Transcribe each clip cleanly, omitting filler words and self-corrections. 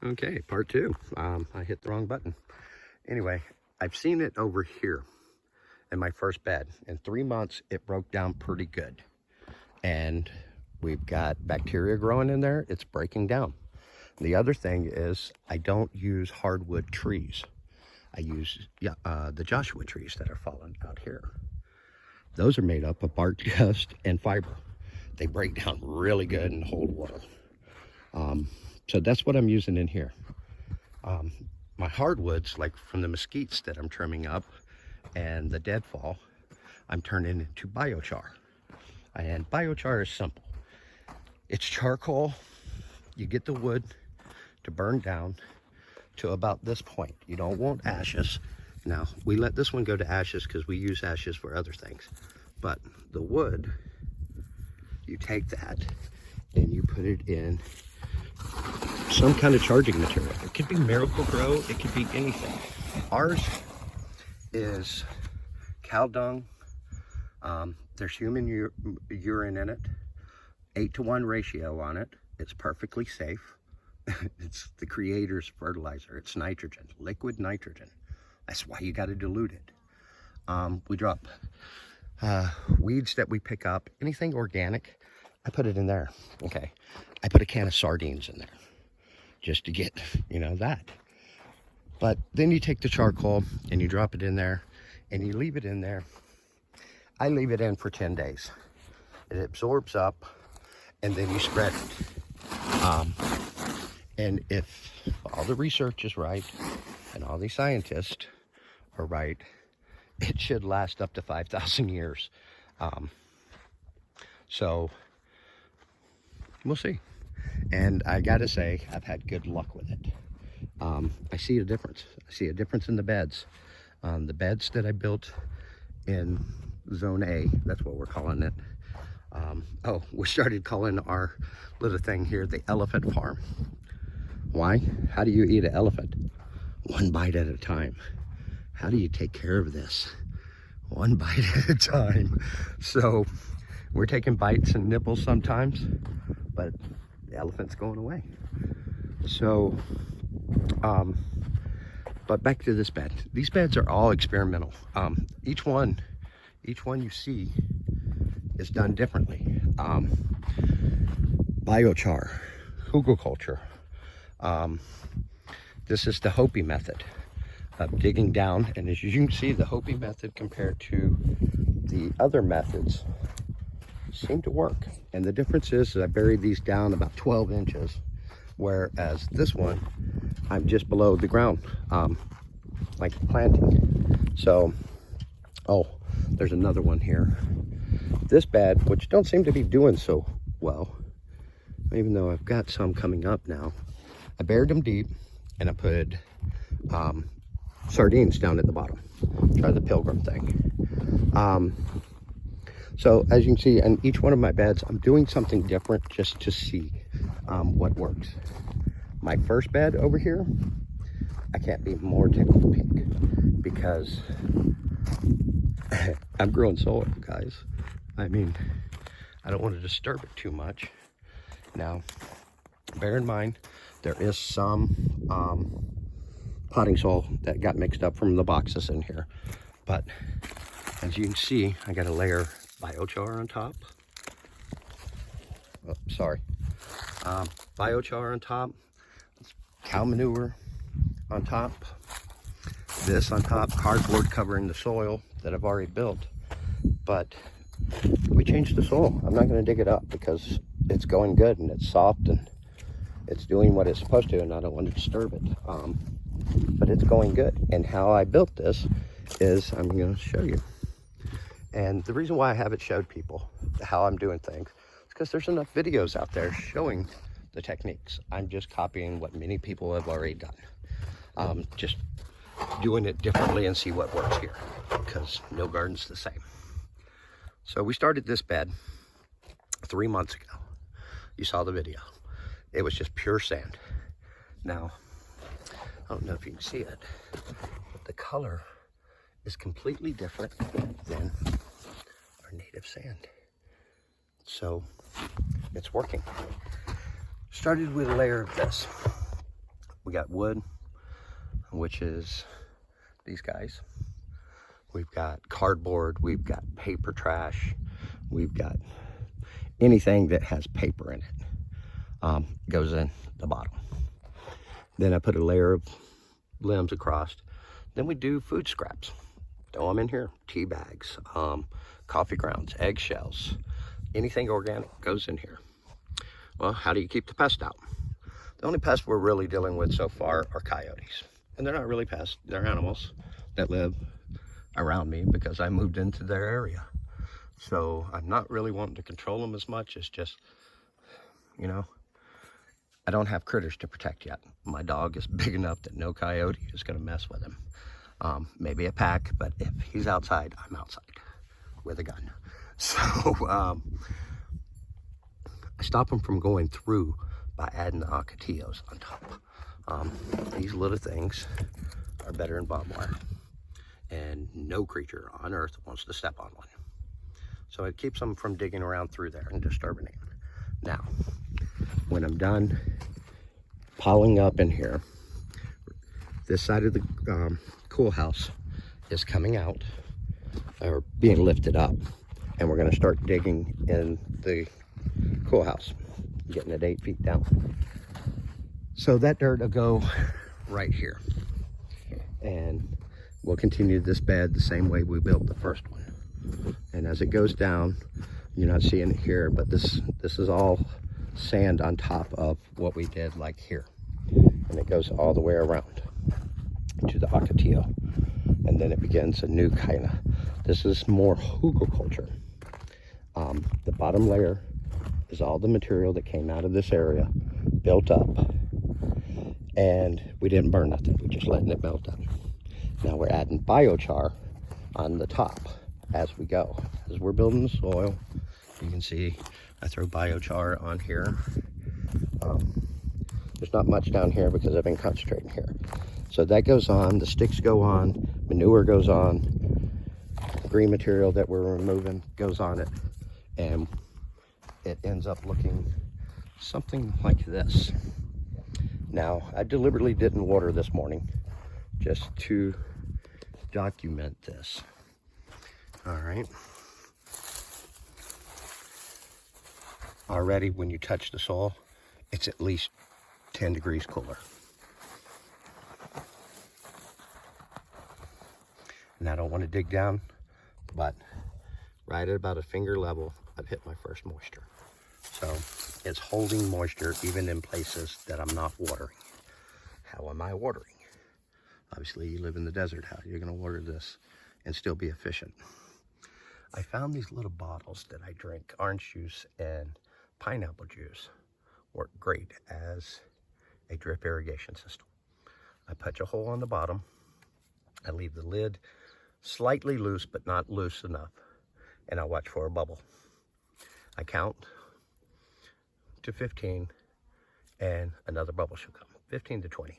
Okay, part two. I hit the wrong button. Anyway, I've seen it over here in my first bed. In 3 months, it broke down pretty good. And we've got bacteria growing in there. It's breaking down. The other thing is I don't use hardwood trees. I use the Joshua trees that are falling out here. Those are made up of bark dust and fiber. They break down really good and hold water. So that's what I'm using in here. My hardwoods, like from the mesquites that I'm trimming up and the deadfall, I'm turning into biochar. And biochar is simple. It's charcoal. You get the wood to burn down to about this point. You don't want ashes. Now, we let this one go to ashes because we use ashes for other things. But the wood, you take that and you put it in some kind of charging material. It could be Miracle-Gro, it could be anything. Ours is cow dung. There's human urine in it, 8-to-1 ratio on it. It's perfectly safe. It's the creator's fertilizer. It's nitrogen, liquid nitrogen. That's why you got to dilute it. We drop weeds that we pick up, anything organic, I put it in there. Okay, I put a can of sardines in there just to get, that. But then you take the charcoal and you drop it in there and you leave it in there. I leave it in for 10 days. It absorbs up and then you spread it. And if all the research is right and all the scientists are right, it should last up to 5,000 years. So we'll see. And I gotta say, I've had good luck with it. I see a difference. I see a difference in the beds. The beds that I built in Zone A, that's what we're calling it. We started calling our little thing here the elephant farm. Why? How do you eat an elephant? One bite at a time. How do you take care of this? One bite at a time. So we're taking bites and nibbles sometimes, but the elephant's going away. So, but back to this bed. These beds are all experimental. Each one you see is done differently. Biochar, hugelkultur. This is the Hopi method of digging down, and as you can see, the Hopi method compared to the other methods seem to work. And the difference is I buried these down about 12 inches, whereas this one, I'm just below the ground, like planting. So, there's another one here. This bed, which don't seem to be doing so well, even though I've got some coming up now, I buried them deep and I put sardines down at the bottom. Try the Pilgrim thing. So as you can see, in each one of my beds, I'm doing something different just to see what works. My first bed over here, I can't be more tickled pink because I'm growing soil, guys. I mean, I don't want to disturb it too much. Now, bear in mind, there is some potting soil that got mixed up from the boxes in here. But as you can see, I got a layer of biochar on top. Oh, sorry. Biochar on top, cow manure on top, this on top, cardboard covering the soil that I've already built. But we changed the soil. I'm not going to dig it up because it's going good and it's soft and it's doing what it's supposed to, and I don't want to disturb it. But it's going good. And how I built this is I'm going to show you. And the reason why I haven't showed people how I'm doing things is because there's enough videos out there showing the techniques. I'm just copying what many people have already done. Just doing it differently and see what works here, because no garden's the same. So we started this bed 3 months ago. You saw the video. It was just pure sand. Now, I don't know if you can see it, but the color is completely different than our native sand. So it's working. Started with a layer of this. got wood, which is these guys. We've got cardboard, we've got paper trash, we've got anything that has paper in it goes in the bottom. Then I put a layer of limbs across. Then we do food scraps. Throw them in here. Tea bags, coffee grounds, eggshells, anything organic goes in here. Well, how do you keep the pest out? The only pests we're really dealing with so far are coyotes. And they're not really pests, they're animals that live around me because I moved into their area. So I'm not really wanting to control them as much. It's just, you know, I don't have critters to protect yet. My dog is big enough that no coyote is gonna mess with him. Maybe a pack, but if he's outside, I'm outside with a gun. So I stop them from going through by adding the ocotillos on top. These little things are better than barbed wire, and no creature on earth wants to step on one. So it keeps them from digging around through there and disturbing it. Now, when I'm done piling up in here, this side of the cool house is coming out, or being lifted up, and we're going to start digging in the cool house, getting it 8 feet down. So that dirt will go right here, and we'll continue this bed the same way we built the first one. And as it goes down, you're not seeing it here, but this is all sand on top of what we did like here, and it goes all the way around to the ocotillo, and then it begins a new kind of, this is more hugelkultur. The bottom layer is all the material that came out of this area, built up, and we didn't burn nothing, we just letting it melt up. Now we're adding biochar on the top as we go. As we're building the soil, you can see I throw biochar on here. There's not much down here because I've been concentrating here. So that goes on, the sticks go on, manure goes on, green material that we're removing goes on it, and it ends up looking something like this. Now, I deliberately didn't water this morning just to document this. All right. Already when you touch the soil, it's at least 10 degrees cooler. And I don't want to dig down, but right at about a finger level, I've hit my first moisture. So it's holding moisture even in places that I'm not watering. How am I watering? Obviously, you live in the desert. How are you going to water this and still be efficient? I found these little bottles that I drink, orange juice and pineapple juice, work great as a drip irrigation system. I punch a hole on the bottom. I leave the lid slightly loose, but not loose enough, and I watch for a bubble. I count to 15, and another bubble should come. 15 to 20,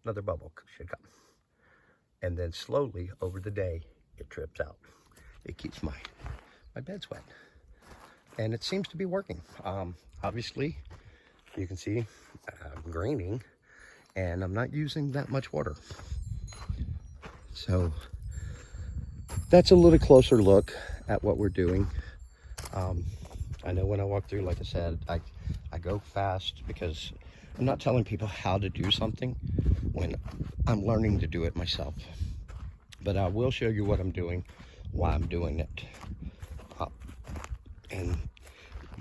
another bubble should come. And then slowly over the day, it drips out. It keeps my beds wet, and it seems to be working. Obviously, you can see I'm graining, and I'm not using that much water. So that's a little closer look at what we're doing. I know when I walk through, like I said, I go fast because I'm not telling people how to do something when I'm learning to do it myself. But I will show you what I'm doing, why I'm doing it. And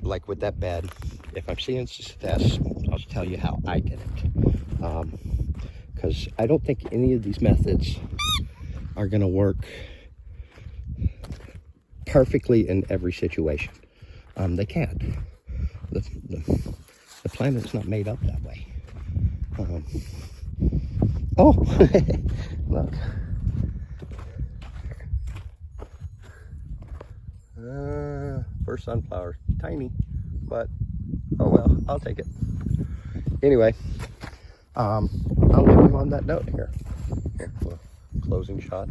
like with that bed, if I'm seeing success, I'll tell you how I did it. Because I don't think any of these methods are going to work perfectly in every situation. They can't. The planet's not made up that way. Oh, look. First sunflower, tiny, but oh well, I'll take it. Anyway, I'll leave you on that note here. Here, closing shot.